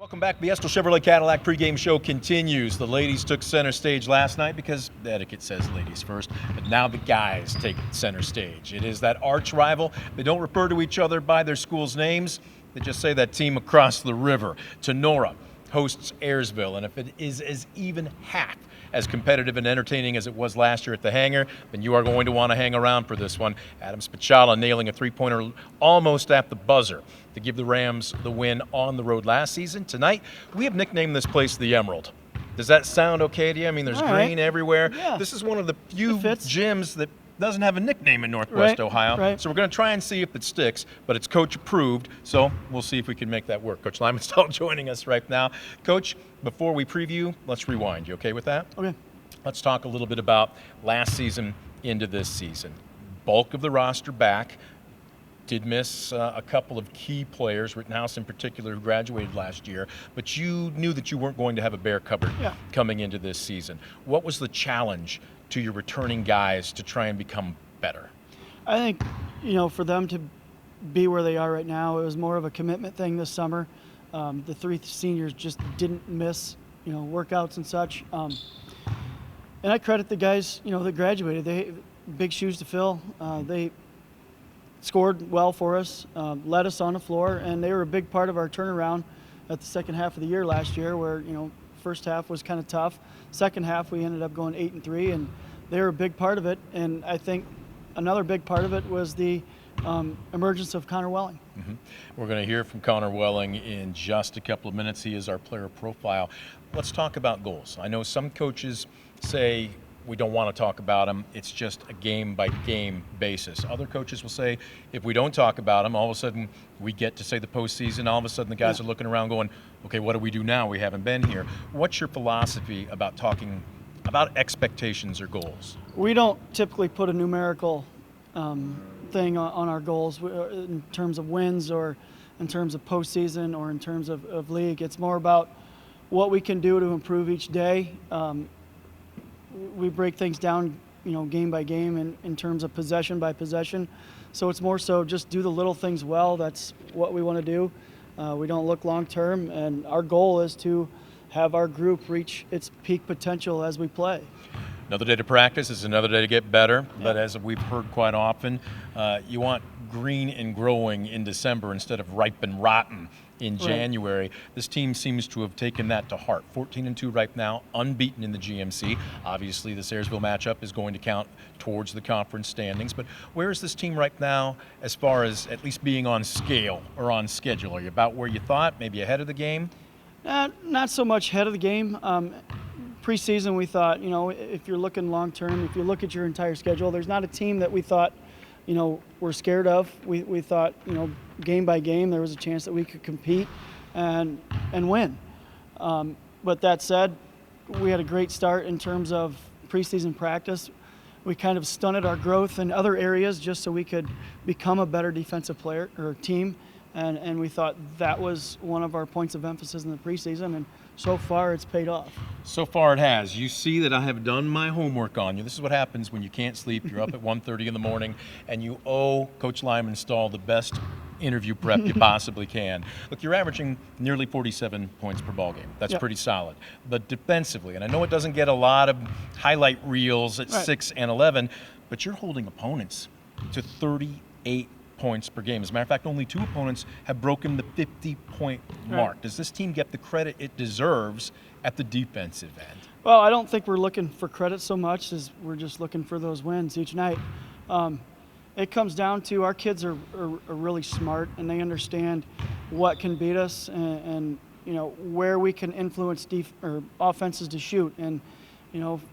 Welcome back. The Estill Chevrolet Cadillac pregame show continues. The ladies took center stage last night because the etiquette says ladies first, but now the guys take center stage. It is that arch rival. They don't refer to each other by their school's names. They just say that team across the river. Tenora hosts Ayersville, and if it is as even half as competitive and entertaining as it was last year at the hangar, then you are going to want to hang around for this one. Adam Spichala nailing a three-pointer almost at the buzzer to give the Rams the win on the road last season. Tonight, we have nicknamed this place the Emerald. Does that sound okay to you? I mean, there's green everywhere. Yeah. This is one of the few gyms that doesn't have a nickname in Northwest Ohio. Right. So we're going to try and see if it sticks, but it's coach approved, so we'll see if we can make that work. Coach Lymanstall joining us right now. Coach, before we preview, let's rewind. You okay with that? Okay. Let's talk a little bit about last season into this season. Bulk of the roster back. Did miss a couple of key players, Rittenhouse in particular, who graduated last year, but you knew that you weren't going to have a bare cupboard coming into this season. What was the challenge to your returning guys to try and become better? I think, for them to be where they are right now, it was more of a commitment thing this summer. The three seniors just didn't miss, workouts and such. And I credit the guys, that graduated. They big shoes to fill. They scored well for us, led us on the floor, and they were a big part of our turnaround at the second half of the year last year, where first half was kind of tough. Second half we ended up going 8-3, and they were a big part of it. And I think another big part of it was the emergence of Connor Welling. Mm-hmm. We're going to hear from Connor Welling in just a couple of minutes. He is our player profile. Let's talk about goals. I know some coaches say we don't want to talk about them. It's just a game-by-game basis. Other coaches will say if we don't talk about them, all of a sudden we get to say the postseason. All of a sudden the guys are looking around going, okay, what do we do now? We haven't been here. What's your philosophy about talking about expectations or goals? We don't typically put a numerical thing on our goals in terms of wins or in terms of postseason or in terms of league. It's more about what we can do to improve each day. We break things down, game by game in terms of possession by possession. So it's more so just do the little things well. That's what we want to do. We don't look long term, and our goal is to have our group reach its peak potential as we play. Another day to practice is another day to get better, but as we've heard quite often, you want green and growing in December instead of ripe and rotten in January. This team seems to have taken that to heart. 14-2 right now, unbeaten in the GMC. Obviously, this Ayersville matchup is going to count towards the conference standings, but where is this team right now as far as at least being on scale or on schedule? Are you about where you thought, maybe ahead of the game? Not so much ahead of the game. Preseason, we thought, if you're looking long term, if you look at your entire schedule, there's not a team that we thought we're scared of. We thought, game by game, there was a chance that we could compete and win. But that said, we had a great start in terms of preseason practice. We kind of stunted our growth in other areas just so we could become a better defensive player or team. And we thought that was one of our points of emphasis in the preseason, and so far it's paid off. So far it has. You see that I have done my homework on you. This is what happens when you can't sleep. You're up at 1:30 in the morning, and you owe Coach Lymanstall the best interview prep you possibly can. Look, you're averaging nearly 47 points per ball game. That's pretty solid. But defensively, and I know it doesn't get a lot of highlight reels at 6 and 11, but you're holding opponents to 38 points per game. As a matter of fact, only 2 opponents have broken the 50-point mark. Does this team get the credit it deserves at the defensive end? Well, I don't think we're looking for credit so much as we're just looking for those wins each night. It comes down to our kids are really smart, and they understand what can beat us and where we can influence offenses to shoot. And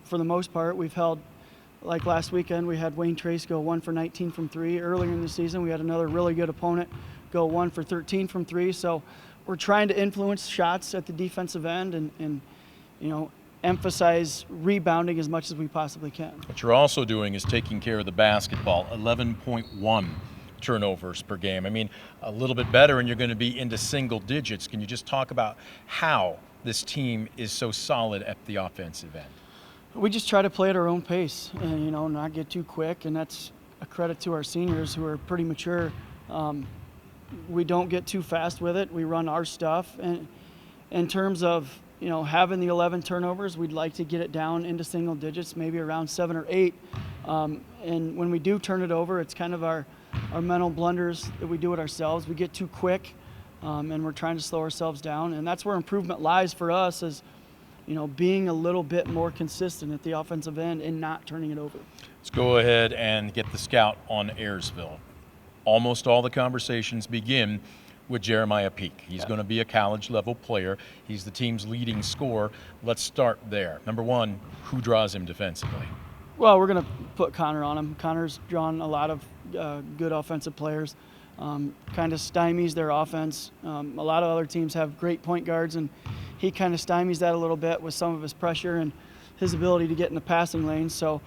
for the most part, we've held. Like last weekend, we had Wayne Trace go 1 for 19 from 3. Earlier in the season, we had another really good opponent go 1 for 13 from 3. So we're trying to influence shots at the defensive end and emphasize rebounding as much as we possibly can. What you're also doing is taking care of the basketball, 11.1 turnovers per game. I mean, a little bit better, and you're going to be into single digits. Can you just talk about how this team is so solid at the offensive end? We just try to play at our own pace and, not get too quick, and that's a credit to our seniors who are pretty mature. We don't get too fast with it. We run our stuff, and in terms of, having the 11 turnovers, we'd like to get it down into single digits, maybe around 7 or 8. And when we do turn it over, it's kind of our mental blunders that we do it ourselves. We get too quick, and we're trying to slow ourselves down. And that's where improvement lies for us, is, being a little bit more consistent at the offensive end and not turning it over. Let's go ahead and get the scout on Ayersville. Almost all the conversations begin with Jeremiah Peak. He's going to be a college-level player. He's the team's leading scorer. Let's start there. Number one, who draws him defensively? Well, we're going to put Connor on him. Connor's drawn a lot of good offensive players, kind of stymies their offense. A lot of other teams have great point guards, and he kind of stymies that a little bit with some of his pressure and his ability to get in the passing lane. So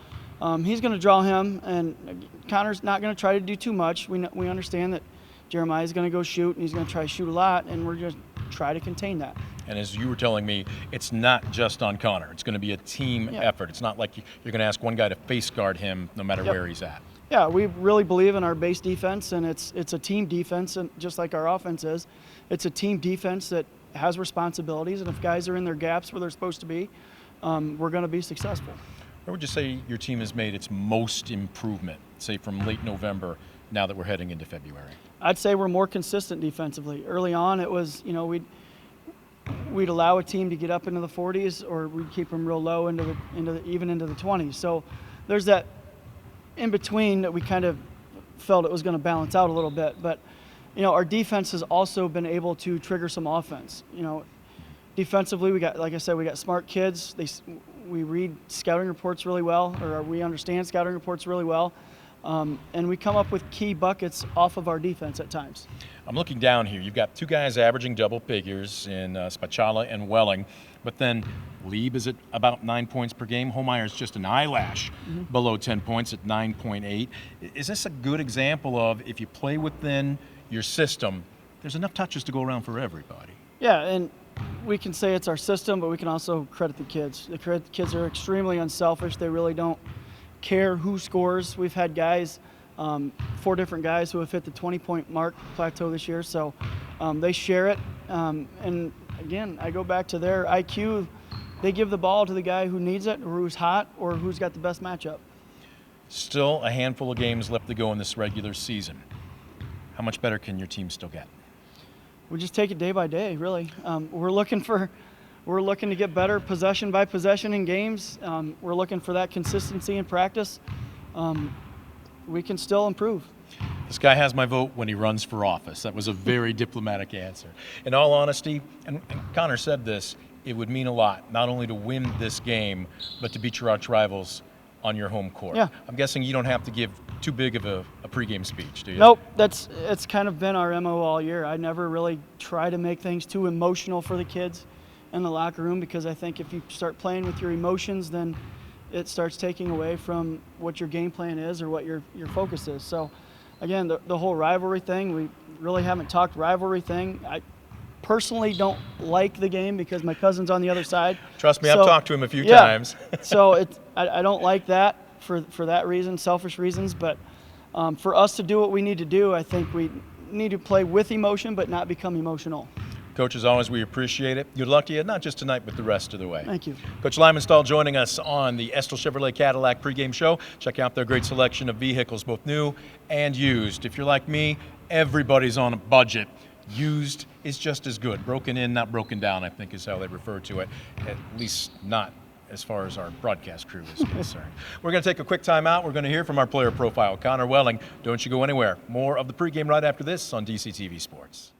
he's going to draw him, and Connor's not going to try to do too much. We understand that Jeremiah's going to go shoot, and he's going to try to shoot a lot, and we're going to try to contain that. And as you were telling me, it's not just on Connor. It's going to be a team effort. It's not like you're going to ask one guy to face guard him no matter where he's at. Yeah, we really believe in our base defense, and it's a team defense, and just like our offense is. It's a team defense that has responsibilities, and if guys are in their gaps where they're supposed to be, we're going to be successful. Where would you say your team has made its most improvement, say from late November, now that we're heading into February? I'd say we're more consistent defensively. Early on, it was, we'd allow a team to get up into the 40s, or we'd keep them real low even into the 20s. So there's that in between that we kind of felt it was going to balance out a little bit. But our defense has also been able to trigger some offense. Defensively, like I said, we got smart kids. We read scouting reports really well, or we understand scouting reports really well. And we come up with key buckets off of our defense at times. I'm looking down here. You've got two guys averaging double figures in Spachala and Welling, but then Lieb is at about 9 points per game. Homeyer's just an eyelash below 10 points at 9.8. Is this a good example of, if you play within your system, there's enough touches to go around for everybody? Yeah, and we can say it's our system, but we can also credit the kids. The kids are extremely unselfish. They really don't care who scores. We've had guys, 4 different guys who have hit the 20-point mark plateau this year, so they share it. And again, I go back to their IQ. They give the ball to the guy who needs it, or who's hot, or who's got the best matchup. Still a handful of games left to go in this regular season. How much better can your team still get? We just take it day by day, really. We're looking to get better possession by possession in games. We're looking for that consistency in practice. We can still improve. This guy has my vote when he runs for office. That was a very diplomatic answer. In all honesty, and Connor said this, it would mean a lot, not only to win this game, but to beat your arch rivals on your home court. Yeah. I'm guessing you don't have to give too big of a pregame speech, do you? Nope, it's kind of been our MO all year. I never really try to make things too emotional for the kids in the locker room, because I think if you start playing with your emotions, then it starts taking away from what your game plan is or what your focus is. So again, the whole rivalry thing, we really haven't talked rivalry thing. I personally don't like the game because my cousin's on the other side. Trust me, I've talked to him a few times. So I don't like that for that reason, selfish reasons. But for us to do what we need to do, I think we need to play with emotion but not become emotional. Coach, as always, we appreciate it. Good luck to you, not just tonight, but the rest of the way. Thank you. Coach Lymanstall joining us on the Estill Chevrolet Cadillac pregame show. Check out their great selection of vehicles, both new and used. If you're like me, everybody's on a budget. Used is just as good. Broken in, not broken down, I think is how they refer to it, at least not as far as our broadcast crew is concerned. We're going to take a quick time out. We're going to hear from our player profile, Connor Welling. Don't you go anywhere. More of the pregame right after this on DCTV Sports.